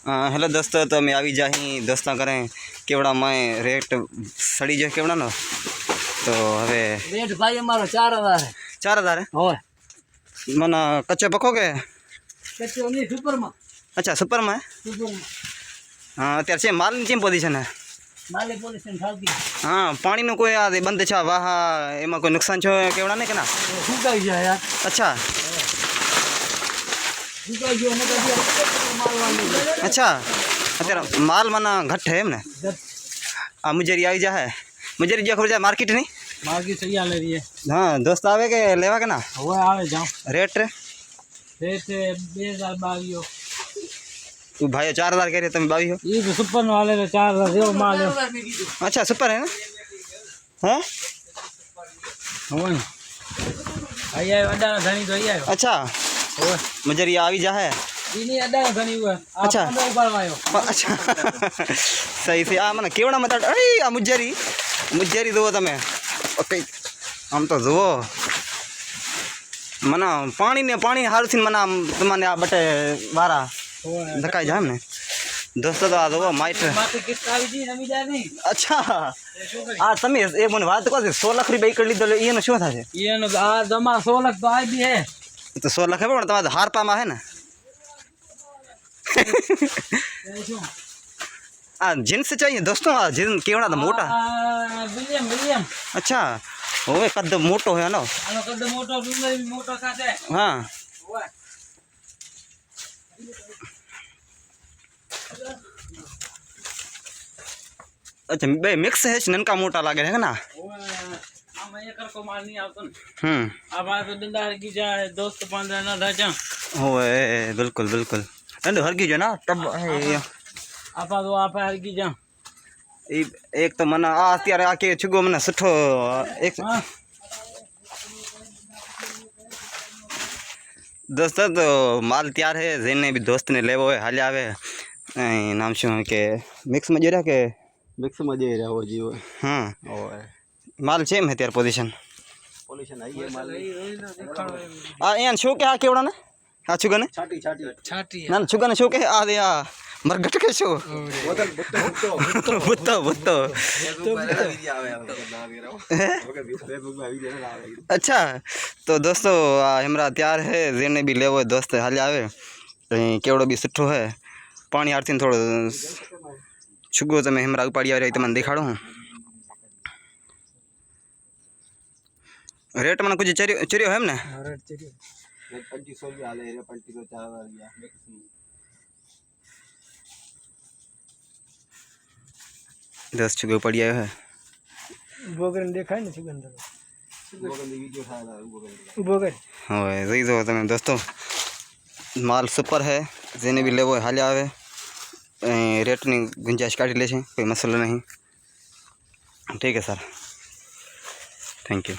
Hello दोस्तों, तो मैं આવી જાહી दोस्ता करें केवड़ा मैं रेट सड़ी जो केवड़ा नो तो हवे रेट भाई हमारा 4000 है। 4000 है होय मना कच्चे पको के कच्चो नहीं सुपर में। अच्छा सुपर में सुपर में हाँ अत्यार छे माल नी पोजीशन है माले पोजीशन थाकी। हाँ पानी नो कोई आ बंद छा वाह एमा कोई नुकसान छो केवड़ा ने के ना सुकाई जाए यार। अच्छा सुकाई जो ने माल वाली। अच्छा अत्यार माल मना घट है एमने आ मुजरी आई जा है मुजरी जो खबर जा मार्केट नहीं मार्केट सही ले रही है। हाँ दोस्त आवे के लेवा के ना होय आवे जाओ रेट रेट 2022 तू भाई 4000 कह रहे तुम 22 हो ये तो सुपर वाले तो 4000 देओ माल। अच्छा सुपर है ना हैं होय आई आयो अड्डा धनी तो आई आयो। अच्छा होय मुजरी आवी जा है इनी अड्डा धनी हुआ। अच्छा। आप ऊपर आयो। अच्छा सही से आ मने केवड़ा मत अरे आ मुजरी मुजरी दो तमे ओके हम तो जो मना पानी हारू थी मना तमने आ बटे वारा होय धकाई जाम ने दोस्तों तो आ दो माइट माथे किस्त आवी जी नमी जा नहीं। अच्छा आ तमे एक મને વાત કહો 100 લાખ રૂપિયા કરી લીધો એનો શું થાશે એનો આ જમા 100 લાખ તો આવી है तो 100 लाख है પણ તમારે હાર પામાં है ना आ जींस चाहिए दोस्तों आ जींस केवड़ा तो मोटा विलियम विलियम अच्छा होवे कद मोटो है ना आनो कद मोटो डूंगर भी मोटो काटे। हाँ होय अच्छा बे मिक्स है ननका मोटा लागे है ना होय आम एकर को माल नहीं आवतो ने। हम्म अब आ तो डंडा की जाए दोस्त 15 ना राजा होवे बिल्कुल बिल्कुल अंदर हरगी जो ना तब है आपा तो आपा हर की जा एक तो मना आ અત્યારે આ કે છુગો મને સઠો એક हां दोस्त तो माल तैयार है जेने भी दोस्त ने लेवो है हाल आवे नाम शू के मिक्स में जोरा के मिक्स में दे रहा हो जी वो हाँ ओए माल सेम है त्यार पोजीशन पोल्यूशन आई है माल आ एन शो के आ केवड़ा ने आ छुगने छाटी छाटी छाटी ना छुगने शो के आ दे आ मरगट के शो बोतल बुत्तो बुत्तो बुत्तो वीडियो आवे ना दे रहा हूं ओके फेसबुक में वीडियो ना आवे। अच्छा तो दोस्तों हमरा तैयार है जेने भी लेवो दोस्त हाल आवे केवड़ो भी सुठो है पानी आरती थोड़ो छुगो तमे हमरा उपाड़ी आ रही तमने दिखाड़ो रेट मन कुछ चरियो है ने रेट चली 2500 भी हाले रे 2500 4000 गया दस छुगो पड़ी आयो है बोगन देखा है ना सिकंदर बोगन वीडियो उठाया था बोगन होय जई दो तमे दोस्तों माल सुपर है जेने भी लेवो हाल आवे रेट नी गुंजाइश काढ़ी ले कोई मसलो नहीं ठीक है सर थैंक यू।